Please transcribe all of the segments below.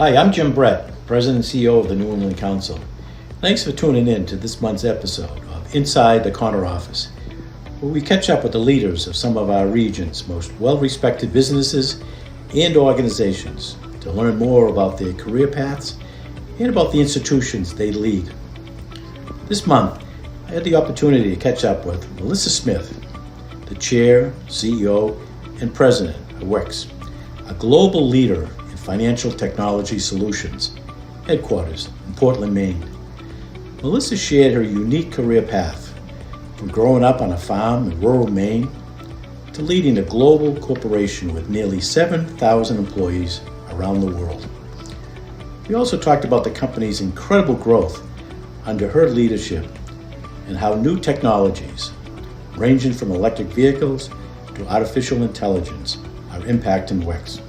Hi, I'm Jim Brett, President and CEO of the New England Council. Thanks for tuning in to this month's episode of Inside the Corner Office, where we catch up with the leaders of some of our region's most well-respected businesses and organizations to learn more about their career paths and about the institutions they lead. This month, I had the opportunity to catch up with Melissa Smith, the Chair, CEO, and President of WEX, a global leader in financial technology solutions, headquarters in Portland, Maine. Melissa shared her unique career path from growing up on a farm in rural Maine to leading a global corporation with nearly 7,000 employees around the world. We also talked about the company's incredible growth under her leadership and how new technologies, ranging from electric vehicles to artificial intelligence, are impacting WEX.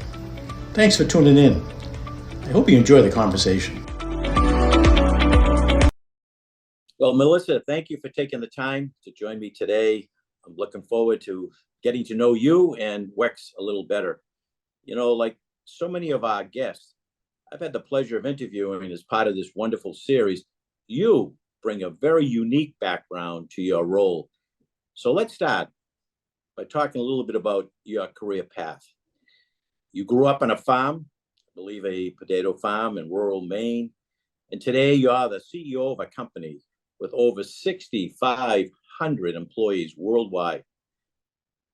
Thanks for tuning in. I hope you enjoy the conversation. Well, Melissa, thank you for taking the time to join me today. I'm looking forward to getting to know you and WEX a little better. You know, like so many of our guests, I've had the pleasure of interviewing as part of this wonderful series. You bring a very unique background to your role. So let's start by talking a little bit about your career path. You grew up on a farm, I believe a potato farm in rural Maine, and today you are the CEO of a company with over 6,500 employees worldwide.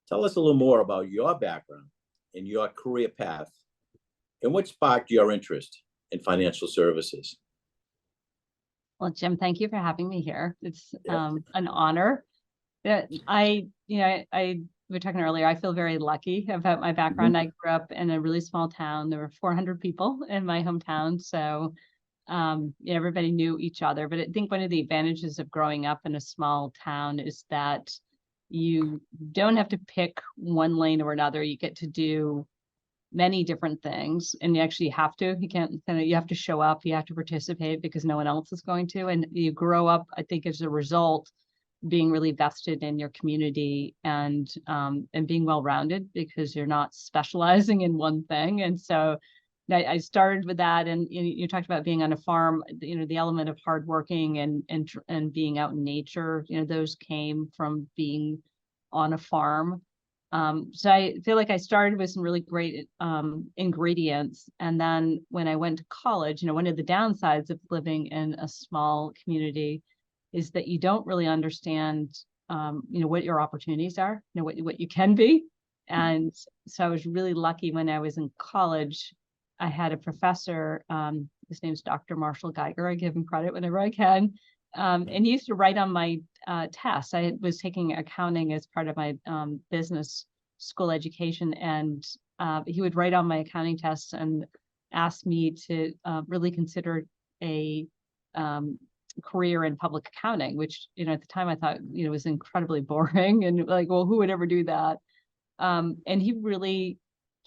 Tell us a little more about your background and your career path and what sparked your interest in financial services. Well, Jim, thank you for having me here. It's an honor. We were talking earlier, I feel very lucky about my background. I grew up in a really small town. There were 400 people in my hometown. So everybody knew each other. But I think one of the advantages of growing up in a small town is that you don't have to pick one lane or another. You get to do many different things, and you actually have to. You have to show up, you have to participate because no one else is going to. And you grow up, I think, as a result, being really vested in your community and being well-rounded because you're not specializing in one thing. And so I started with that. And you talked about being on a farm, the element of hardworking and being out in nature, those came from being on a farm. So I feel like I started with some really great ingredients. And then when I went to college, one of the downsides of living in a small community is that you don't really understand, what your opportunities are, what you can be. And so I was really lucky when I was in college. I had a professor, his name's Dr. Marshall Geiger. I give him credit whenever I can. And he used to write on my tests. I was taking accounting as part of my business school education. And he would write on my accounting tests and ask me to really consider a career in public accounting, which, at the time I thought, was incredibly boring and like, well, who would ever do that? And he really,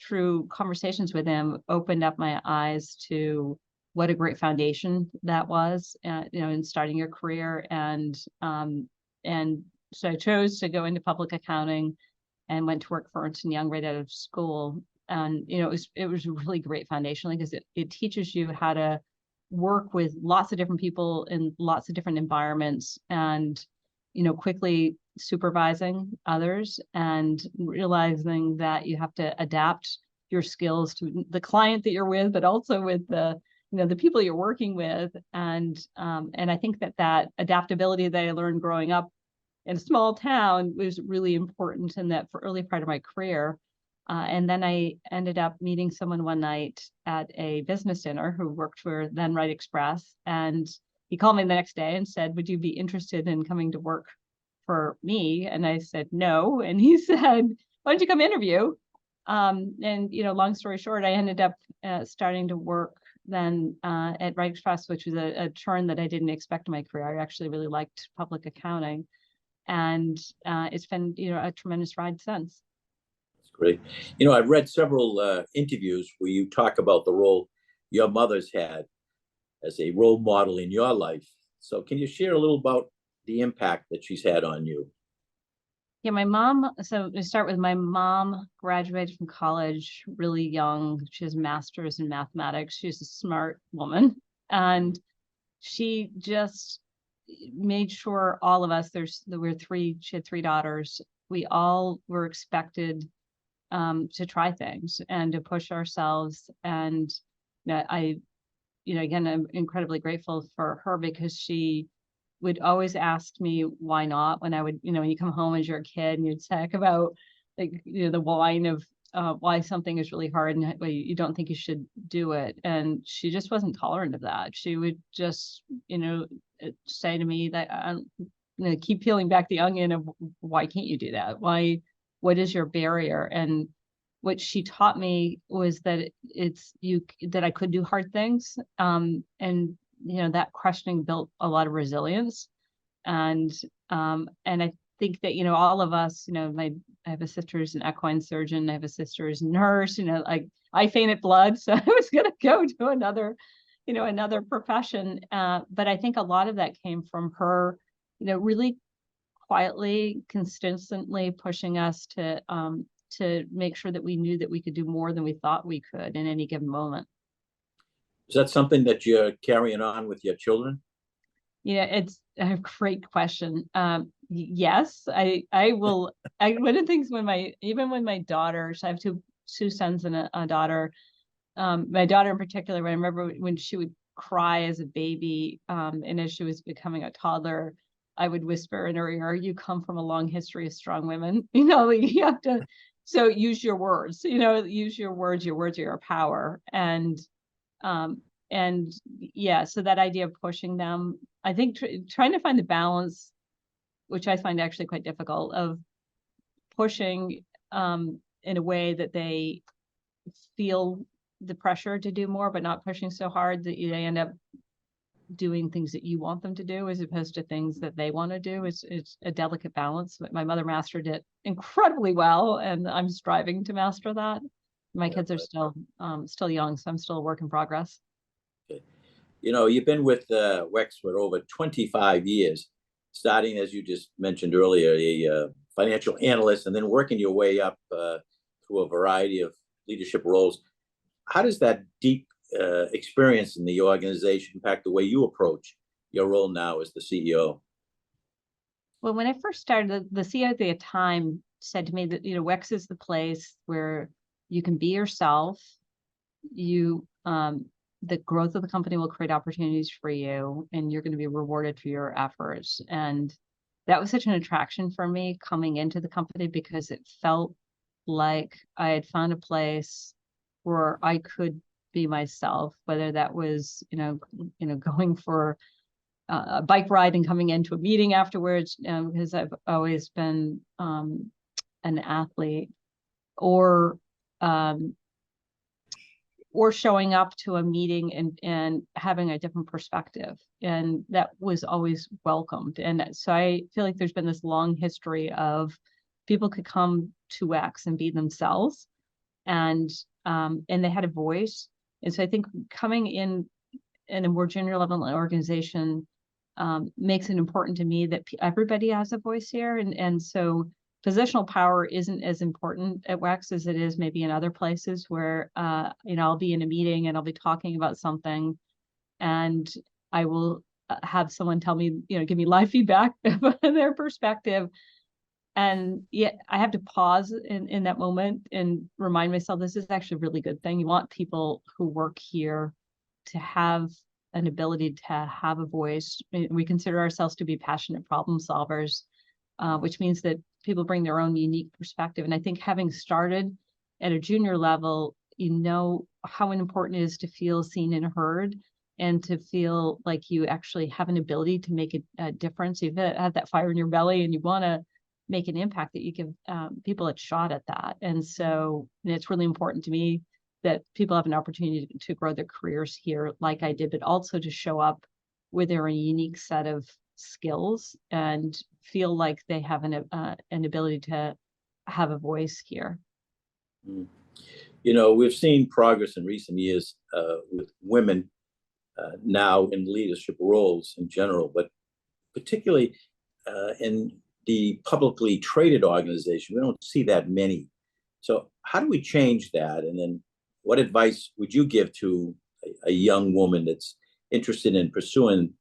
through conversations with him, opened up my eyes to what a great foundation that was, in starting your career. And so I chose to go into public accounting and went to work for Ernst & Young right out of school. And, it was a really great foundation because it teaches you how to work with lots of different people in lots of different environments and, quickly supervising others and realizing that you have to adapt your skills to the client that you're with, but also with the people you're working with. And I think that adaptability that I learned growing up in a small town was really important in that for early part of my career. And then I ended up meeting someone one night at a business dinner who worked for then Wright Express. And he called me the next day and said, would you be interested in coming to work for me? And I said, no. And he said, why don't you come interview? And, long story short, I ended up starting to work then at Wright Express, which was a turn that I didn't expect in my career. I actually really liked public accounting. And it's been, a tremendous ride since. That's great. I've read several interviews where you talk about the role your mother's had as a role model in your life. So can you share a little about the impact that she's had on you? Yeah, my mom, so we start with my mom graduated from college really young. She has a master's in mathematics. She's a smart woman. And she just made sure all of us, there were three, she had three daughters. We all were expected to try things and to push ourselves. And again, I'm incredibly grateful for her because she would always ask me why not when I would, when you come home as you're a kid and you'd talk about like, the whine of why something is really hard and why you don't think you should do it. And she just wasn't tolerant of that. She would just, say to me that, keep peeling back the onion of why can't you do that? What is your barrier? And what she taught me was that that I could do hard things. And that questioning built a lot of resilience. And I think that, all of us, I have a sister who's an equine surgeon. I have a sister who's a nurse, like I fainted blood. So I was going to go to another profession. But I think a lot of that came from her, really quietly, consistently pushing us to make sure that we knew that we could do more than we thought we could in any given moment. Is that something that you're carrying on with your children? It's a great question. Yes, I will. One of the things when my daughter, so I have two sons and a daughter. My daughter in particular, I remember when she would cry as a baby, and as she was becoming a toddler, I would whisper in her ear, "You come from a long history of strong women. You have to." So use your words. Use your words. Your words are your power. And yeah, so that idea of pushing them, I think trying to find the balance, which I find actually quite difficult, of pushing in a way that they feel the pressure to do more, but not pushing so hard that they end up doing things that you want them to do as opposed to things that they want to do. It's a delicate balance. But my mother mastered it incredibly well, and I'm striving to master that. My kids are still young, so I'm still a work in progress. You've been with WEX for over 25 years, starting, as you just mentioned earlier, a financial analyst, and then working your way up through a variety of leadership roles. How does that deep experience in the organization impact the way you approach your role now as the CEO? Well, when I first started, the CEO at the time said to me that, WEX is the place where you can be yourself. The growth of the company will create opportunities for you, and you're going to be rewarded for your efforts. And that was such an attraction for me coming into the company because it felt like I had found a place where I could be myself, whether that was, going for a bike ride and coming into a meeting afterwards, because I've always been an athlete, or showing up to a meeting and having a different perspective. And that was always welcomed. And so I feel like there's been this long history of people could come to WEX and be themselves, and they had a voice. And so I think coming in a more junior level organization makes it important to me that everybody has a voice here. And so positional power isn't as important at WEX as it is maybe in other places where, I'll be in a meeting and I'll be talking about something, and I will have someone tell me, give me live feedback about their perspective. And yet I have to pause in that moment and remind myself, this is actually a really good thing. You want people who work here to have an ability to have a voice. We consider ourselves to be passionate problem solvers, which means that people bring their own unique perspective. And I think having started at a junior level, how important it is to feel seen and heard, and to feel like you actually have an ability to make a difference. You've had that fire in your belly and you want to make an impact, that you give people a shot at that. And so it's really important to me that people have an opportunity to grow their careers here like I did, but also to show up with their unique set of skills and feel like they have an ability to have a voice here. We've seen progress in recent years with women now in leadership roles in general, but particularly in the publicly traded organization, we don't see that many. So how do we change that? And then what advice would you give to a young woman that's interested in pursuing,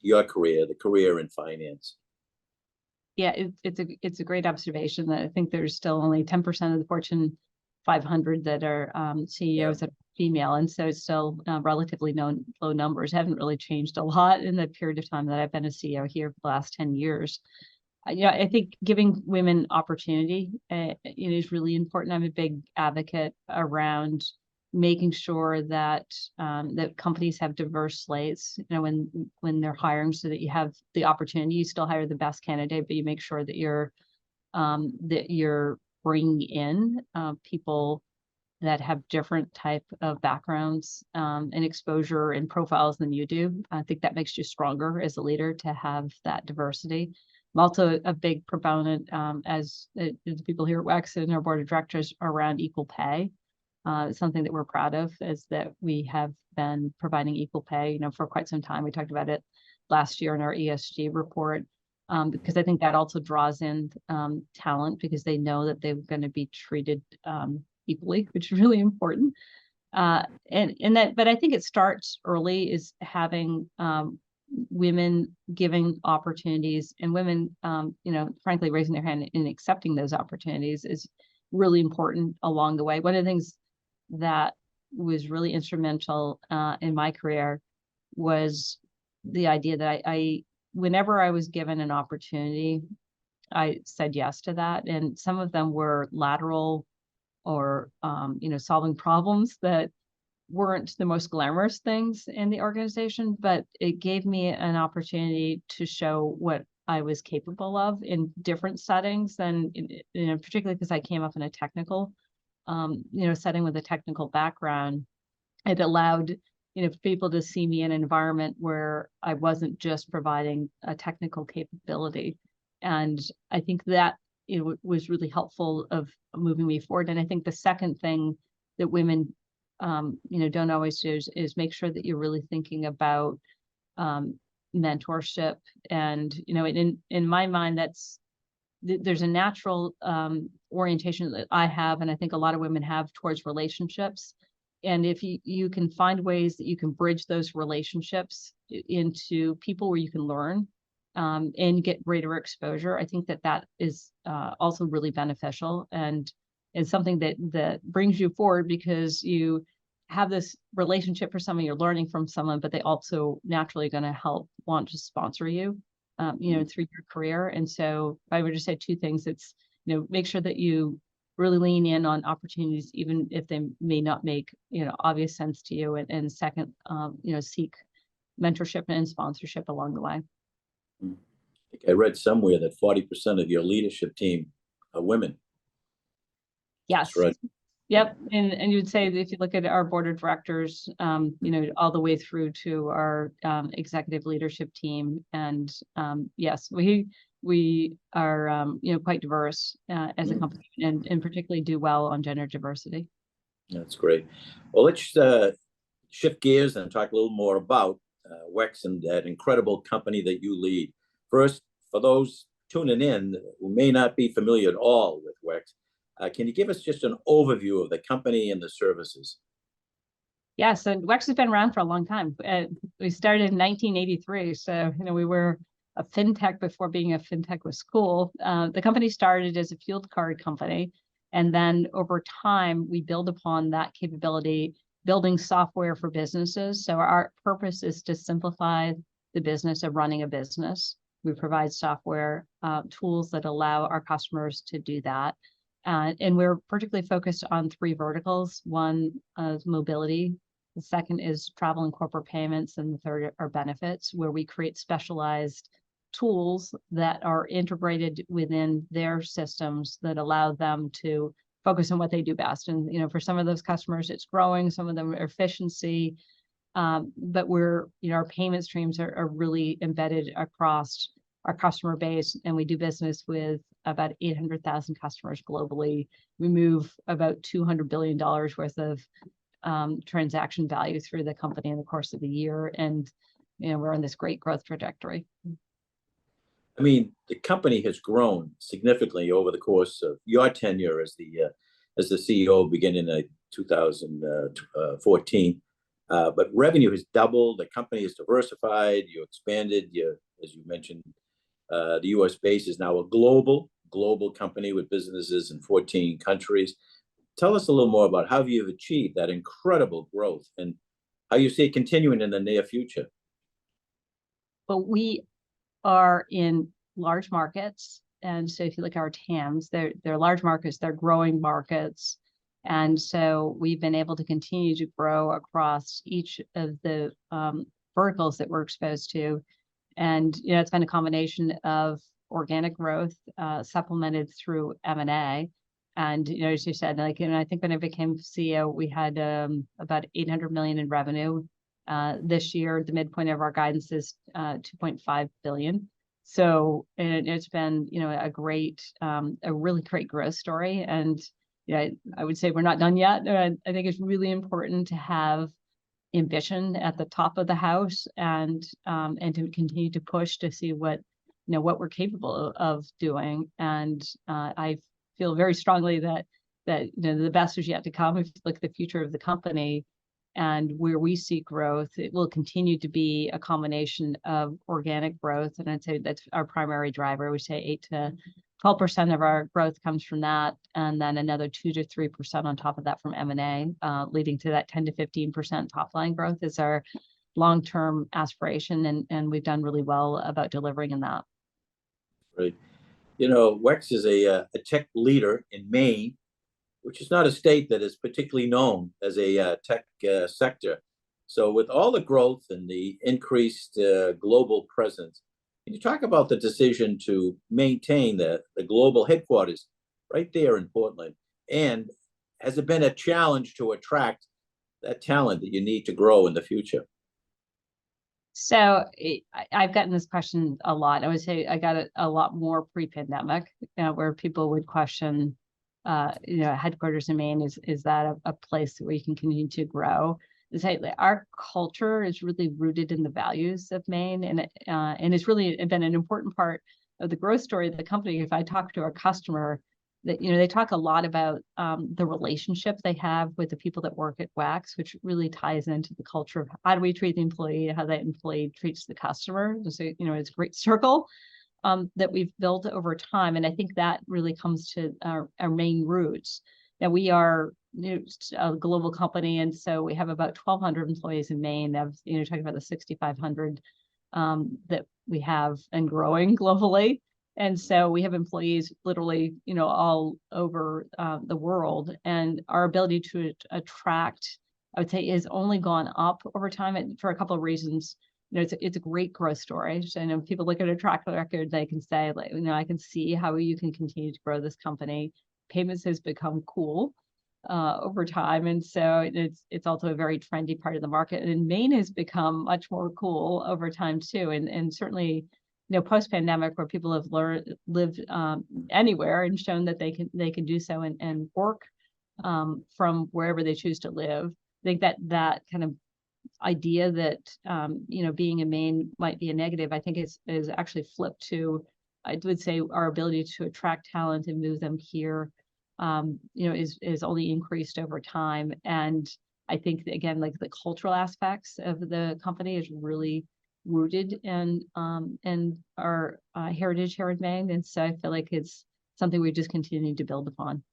your career, the career in finance? Yeah, it's a great observation that I think there's still only 10% of the Fortune 500 that are CEOs that are female, and so it's still relatively low numbers. Haven't really changed a lot in the period of time that I've been a CEO here for the last 10 years. I think giving women opportunity, is really important. I'm a big advocate around making sure that that companies have diverse slates, when they're hiring, so that you have the opportunity. You still hire the best candidate, but you make sure that you're bringing in people that have different type of backgrounds and exposure and profiles than you do. I think that makes you stronger as a leader to have that diversity. I'm also a big proponent, as the people here at WEX and our board of directors, around equal pay. It's something that we're proud of, is that we have been providing equal pay, for quite some time. We talked about it last year in our ESG report, because I think that also draws in talent, because they know that they're going to be treated equally, which is really important. But I think it starts early, is having women giving opportunities, and women, frankly, raising their hand and accepting those opportunities is really important along the way. One of the things that was really instrumental in my career was the idea that I whenever I was given an opportunity, I said yes to that. And some of them were lateral or, solving problems that weren't the most glamorous things in the organization, but it gave me an opportunity to show what I was capable of in different settings than, particularly because I came up in a technical, setting with a technical background. It allowed, people to see me in an environment where I wasn't just providing a technical capability. And I think that, was really helpful of moving me forward. And I think the second thing that women, don't always do is make sure that you're really thinking about mentorship. And, in my mind, there's a natural orientation that I have, and I think a lot of women have, towards relationships. And if you can find ways that you can bridge those relationships into people where you can learn and get greater exposure, I think that is also really beneficial, and is something that brings you forward, because you have this relationship for someone, you're learning from someone, but they also naturally going to want to sponsor you, through your career. And so I would just say two things. It's, make sure that you really lean in on opportunities, even if they may not make, obvious sense to you. And second, seek mentorship and sponsorship along the way. I think I read somewhere that 40% of your leadership team are women. Yes. That's right. Yep. And you'd say that if you look at our board of directors, all the way through to our executive leadership team. And yes, we are, quite diverse as a company, and particularly do well on gender diversity. That's great. Well, let's shift gears and talk a little more about WEX and that incredible company that you lead. First, for those tuning in who may not be familiar at all with WEX, can you give us just an overview of the company and the services? Yeah, so WEX has been around for a long time. We started in 1983, so we were a fintech before being a fintech was cool. The company started as a fuel card company, and then over time we build upon that capability, building software for businesses. So our purpose is to simplify the business of running a business. We provide software tools that allow our customers to do that. And we're particularly focused on three verticals. One is mobility. The second is travel and corporate payments. And the third are benefits, where we create specialized tools that are integrated within their systems that allow them to focus on what they do best. And, for some of those customers, it's growing, some of them are efficiency. But our payment streams are really embedded across our customer base, and we do business with about 800,000 customers globally. We move about $200 billion worth of transaction value through the company in the course of the year, and we're on this great growth trajectory. I mean, the company has grown significantly over the course of your tenure as the CEO, beginning in 2014. But revenue has doubled. The company is diversified. You expanded. As you mentioned, the U.S. base is now a global company with businesses in 14 countries. Tell us a little more about how you've achieved that incredible growth and how you see it continuing in the near future. But we are in large markets. And so if you look at our TAMs, they're large markets, they're growing markets. And so we've been able to continue to grow across each of the verticals that we're exposed to. And, it's been a combination of organic growth supplemented through M&A. And, as you said, I think when I became CEO, we had about 800 million in revenue. This year, the midpoint of our guidance is 2.5 billion. So it's been, a really great growth story. And I would say we're not done yet. I think it's really important to have ambition at the top of the house and to continue to push to see what we're capable of doing. And I feel very strongly that the best is yet to come. If you look at the future of the company and where we see growth, it will continue to be a combination of organic growth. And I'd say that's our primary driver. We say 8 to 12% of our growth comes from that, and then another 2 to 3% on top of that from M&A, leading to that 10 to 15% top line growth is our long-term aspiration, and we've done really well about delivering in that. Right. WEX is a tech leader in Maine, which is not a state that is particularly known as a tech sector. So with all the growth and the increased global presence, can you talk about the decision to maintain the global headquarters right there in Portland? And has it been a challenge to attract that talent that you need to grow in the future? So I've gotten this question a lot. I would say I got it a lot more pre-pandemic, where people would question, headquarters in Maine, is that a place where you can continue to grow? To say our culture is really rooted in the values of Maine, and it's really been an important part of the growth story of the company. If I talk to our customer, that they talk a lot about the relationship they have with the people that work at WEX, which really ties into the culture of how do we treat the employee, how that employee treats the customer. So it's a great circle that we've built over time, and I think that really comes to our main roots. Now we are a global company, and so we have about 1,200 employees in Maine. Talking about the 6,500 that we have and growing globally. And so we have employees literally, all over the world. And our ability to attract, I would say, has only gone up over time for a couple of reasons. It's a great growth story. So, people look at a track record, they can say, I can see how you can continue to grow this company. Payments has become cool over time, and so it's also a very trendy part of the market. And Maine has become much more cool over time too, and certainly, post pandemic, where people have lived anywhere and shown that they can do so and work from wherever they choose to live. I think that kind of idea that being in Maine might be a negative, I think is actually flipped to, I would say, our ability to attract talent and move them here is only increased over time. And I think that, again, like the cultural aspects of the company is really rooted in our heritage here in Maine. And so I feel like it's something we just continue to build upon.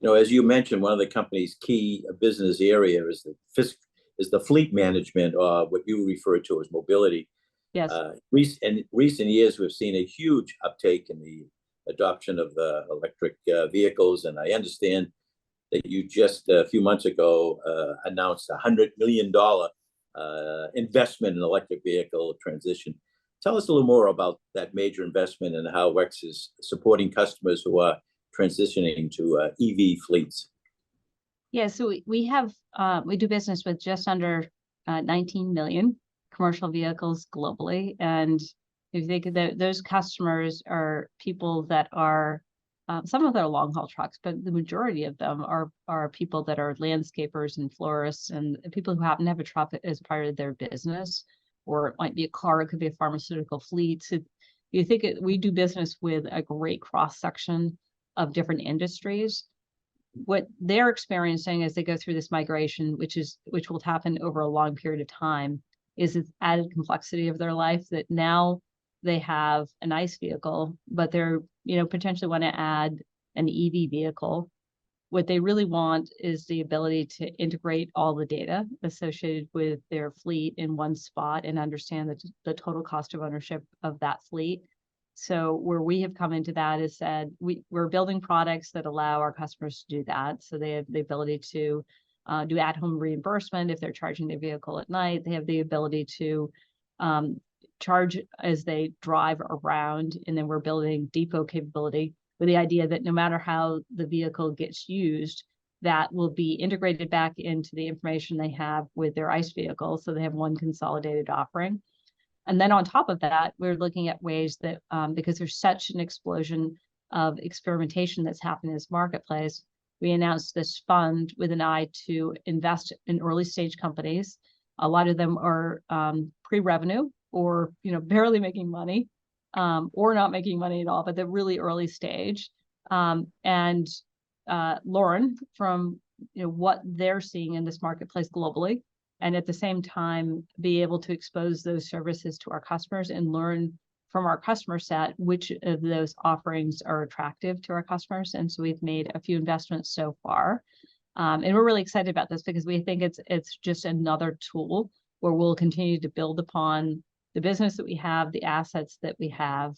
As you mentioned, one of the company's key business area is the fleet management, what you refer to as mobility. Yes. In recent years, we've seen a huge uptake in the adoption of electric vehicles, and I understand that you just a few months ago announced $100 million investment in electric vehicle transition. Tell us a little more about that major investment and how WEX is supporting customers who are transitioning to EV fleets. Yeah, so we do business with just under 19 million commercial vehicles globally, and if you think that those customers are people that are some of them are long haul trucks, but the majority of them are people that are landscapers and florists and people who happen to have a truck as part of their business, or it might be a car, it could be a pharmaceutical fleet. So you think we do business with a great cross section of different industries. What they're experiencing as they go through this migration, which will happen over a long period of time, is this added complexity of their life, that now they have an ICE vehicle, but they're, potentially want to add an EV vehicle. What they really want is the ability to integrate all the data associated with their fleet in one spot and understand the total cost of ownership of that fleet. So where we have come into that is said we're building products that allow our customers to do that. So they have the ability to do at-home reimbursement if they're charging their vehicle at night. They have the ability to charge as they drive around, and then we're building depot capability with the idea that no matter how the vehicle gets used, that will be integrated back into the information they have with their ICE vehicle, so they have one consolidated offering. And then on top of that, we're looking at ways that, because there's such an explosion of experimentation that's happening in this marketplace, we announced this fund with an eye to invest in early stage companies. A lot of them are pre-revenue or barely making money, or not making money at all, but they're really early stage. And Lauren, from what they're seeing in this marketplace globally, and at the same time be able to expose those services to our customers and learn from our customer set which of those offerings are attractive to our customers. And so we've made a few investments so far. And we're really excited about this because we think it's just another tool where we'll continue to build upon the business that we have, the assets that we have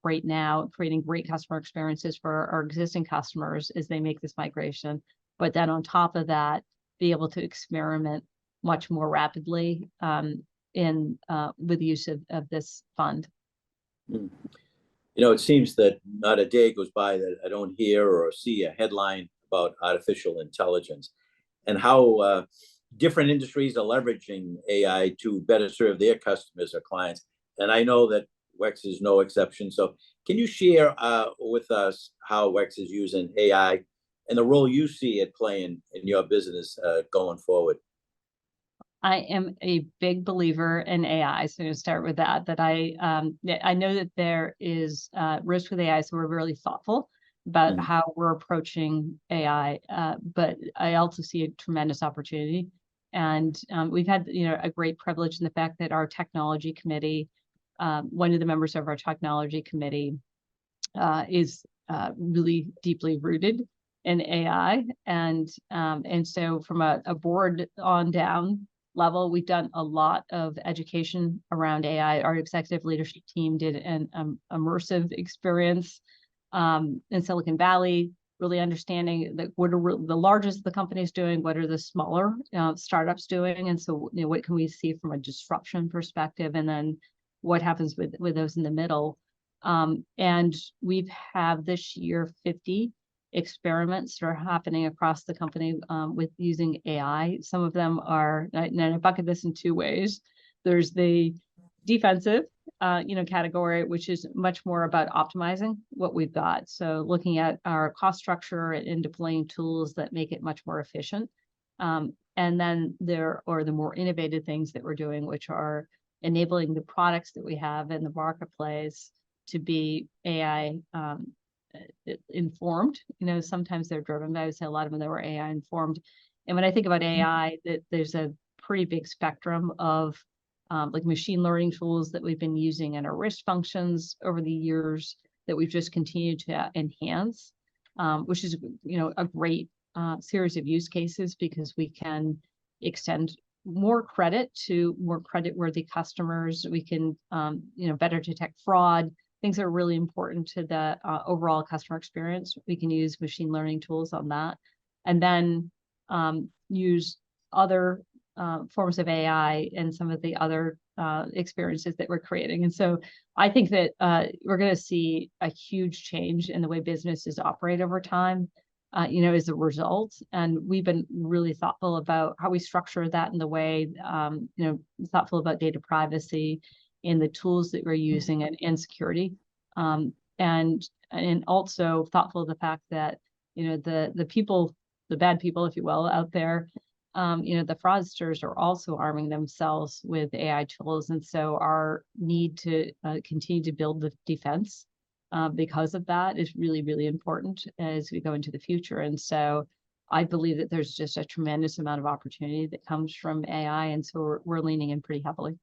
right now, creating great customer experiences for our existing customers as they make this migration. But then on top of that, be able to experiment much more rapidly with the use of this fund. It seems that not a day goes by that I don't hear or see a headline about artificial intelligence and how different industries are leveraging AI to better serve their customers or clients. And I know that WEX is no exception. So can you share with us how WEX is using AI and the role you see it playing in your business going forward? I am a big believer in AI. So I'm going to start with that I know that there is risk with AI, so we're really thoughtful about how we're approaching AI. But I also see a tremendous opportunity. And we've had, a great privilege in the fact that our technology committee, one of the members of our technology committee is really deeply rooted in AI. And so from a board on down level, we've done a lot of education around AI. Our executive leadership team did an immersive experience in Silicon Valley, really understanding that what are the largest of the companies doing, what are the smaller startups doing, and so what can we see from a disruption perspective, and then what happens with those in the middle. And we've have this year 50 experiments that are happening across the company with using AI. Some of them are, and I bucket this in two ways. There's the defensive, category, which is much more about optimizing what we've got. So looking at our cost structure and deploying tools that make it much more efficient. And then there are the more innovative things that we're doing, which are enabling the products that we have in the marketplace to be AI informed. Sometimes they're driven, but I would say a lot of them they were AI informed. And when I think about AI, that there's a pretty big spectrum of like machine learning tools that we've been using in our risk functions over the years that we've just continued to enhance, which is a great series of use cases because we can extend more credit to more credit-worthy customers. We can better detect fraud, things that are really important to the overall customer experience. We can use machine learning tools on that, and then use other forms of AI and some of the other experiences that we're creating. And so I think that we're going to see a huge change in the way businesses operate over time, as a result. And we've been really thoughtful about how we structure that in the way, thoughtful about data privacy in the tools that we're using and security. And also thoughtful of the fact that, the people, the bad people, if you will, out there, the fraudsters are also arming themselves with AI tools. And so our need to continue to build the defense because of that is really, really important as we go into the future. And so I believe that there's just a tremendous amount of opportunity that comes from AI. And so we're leaning in pretty heavily.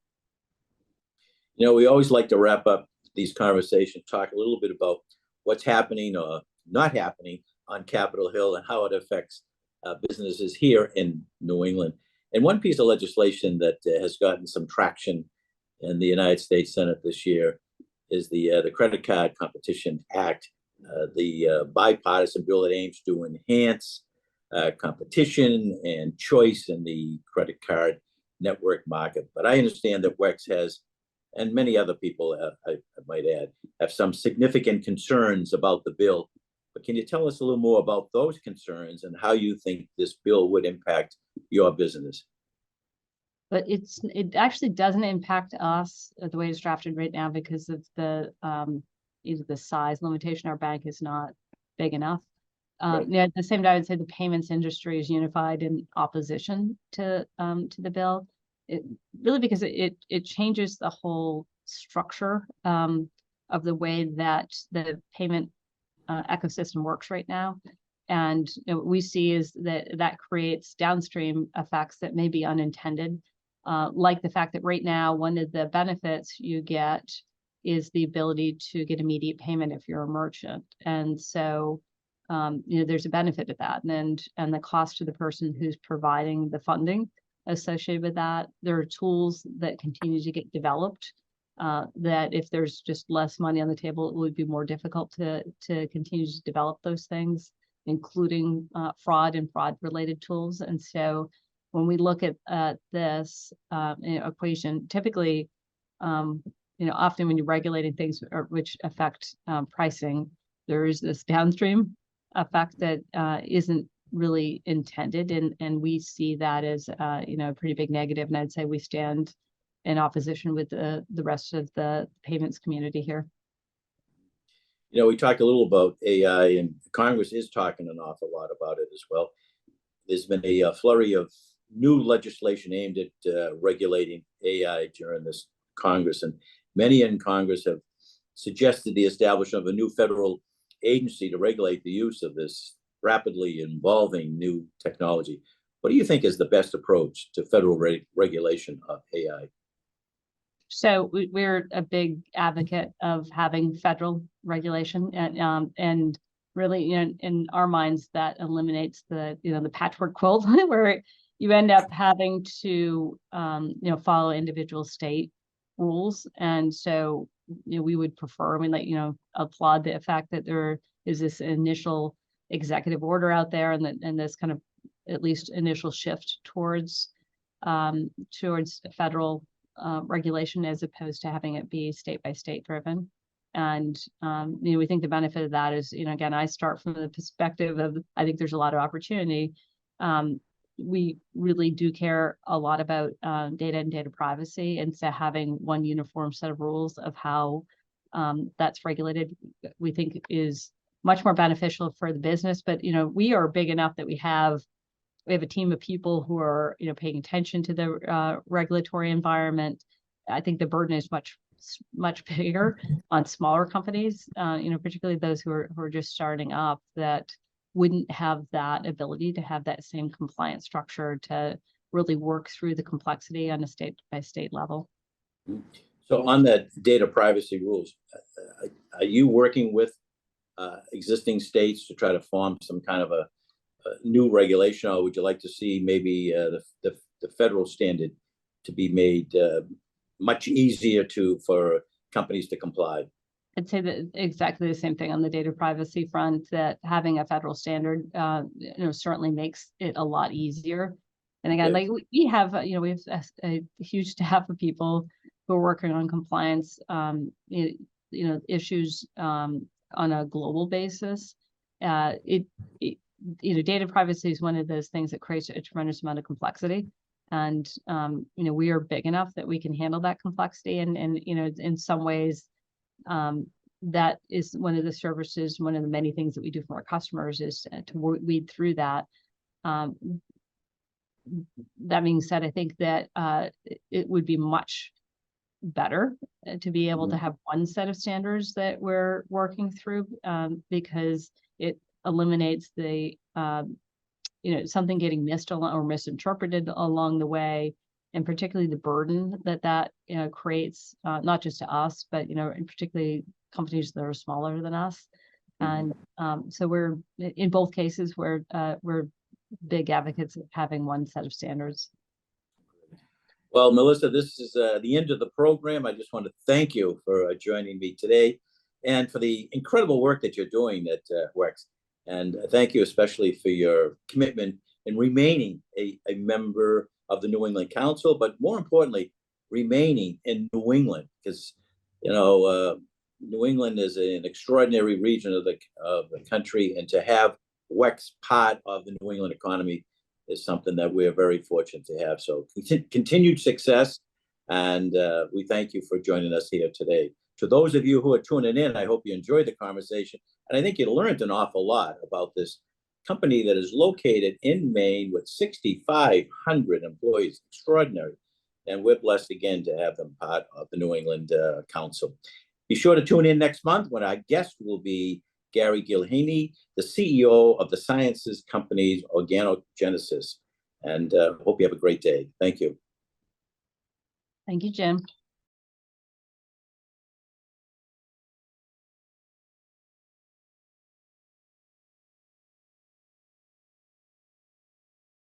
We always like to wrap up these conversations, talk a little bit about what's happening or not happening on Capitol Hill and how it affects businesses here in New England. And one piece of legislation that has gotten some traction in the United States Senate this year is the Credit Card Competition Act, the bipartisan bill that aims to enhance competition and choice in the credit card network market. But I understand that WEX has, and many other people, I might add, have some significant concerns about the bill. But can you tell us a little more about those concerns and how you think this bill would impact your business? But it actually doesn't impact us the way it's drafted right now because of the either the size limitation. Our bank is not big enough. Right. At the same time, I would say the payments industry is unified in opposition to the bill. Really because it changes the whole structure of the way that the payment ecosystem works right now. And what we see is that creates downstream effects that may be unintended, like the fact that right now, one of the benefits you get is the ability to get immediate payment if you're a merchant. And so, there's a benefit to that. And the cost to the person who's providing the funding associated with that. There are tools that continue to get developed that if there's just less money on the table, it would be more difficult to continue to develop those things, including fraud and fraud-related tools. And so when we look at this equation, typically, often when you're regulating things which affect pricing, there is this downstream effect that isn't really intended, and we see that as a pretty big negative. And I'd say we stand in opposition with the rest of the payments community here. We talked a little about AI, and Congress is talking an awful lot about it as well. There's been a flurry of new legislation aimed at regulating AI during this Congress, and many in Congress have suggested the establishment of a new federal agency to regulate the use of this rapidly evolving new technology. What do you think is the best approach to federal regulation of AI? So we're a big advocate of having federal regulation, and really, in our minds, that eliminates the patchwork quilt where you end up having to follow individual state rules. And so we would prefer, applaud the fact that there is this initial executive order out there, and this kind of at least initial shift towards federal regulation as opposed to having it be state by state driven. And we think the benefit of that is, again, I start from the perspective of I think there's a lot of opportunity. We really do care a lot about data and data privacy, and so having one uniform set of rules of how that's regulated, we think is much more beneficial for the business. But we are big enough that we have a team of people who are paying attention to the regulatory environment. I think the burden is much bigger on smaller companies, particularly those who are just starting up, that wouldn't have that ability to have that same compliance structure to really work through the complexity on a state by state level. So on that data privacy rules, are you working with existing states to try to form some kind of a new regulation, or would you like to see maybe the federal standard to be made much easier for companies to comply? I'd say that exactly the same thing on the data privacy front, that having a federal standard certainly makes it a lot easier. And again, like we have a huge staff of people who are working on compliance issues on a global basis. Data privacy is one of those things that creates a tremendous amount of complexity. And, we are big enough that we can handle that complexity. And in some ways, that is one of the services, one of the many things that we do for our customers is to weed through that. that being said, I think that it would be much better to be able to have one set of standards that we're working through, because it eliminates the something getting missed or misinterpreted along the way, and particularly the burden that creates, not just to us, but and particularly companies that are smaller than us. And so we're in both cases we're big advocates of having one set of standards. Well, Melissa, this is the end of the program. I just want to thank you for joining me today and for the incredible work that you're doing at WEX. And thank you especially for your commitment in remaining a member of the New England Council, but more importantly, remaining in New England, because, New England is an extraordinary region of the country, and to have WEX part of the New England economy is something that we're very fortunate to have. So continued success, and we thank you for joining us here today. To those of you who are tuning in, I hope you enjoyed the conversation, and I think you learned an awful lot about this company that is located in Maine with 6,500 employees. Extraordinary. And we're blessed again to have them part of the New England Council. Be sure to tune in next month when our guest will be Gary Gilhaney, the CEO of the Sciences Company's Organogenesis. And hope you have a great day. Thank you. Thank you, Jim.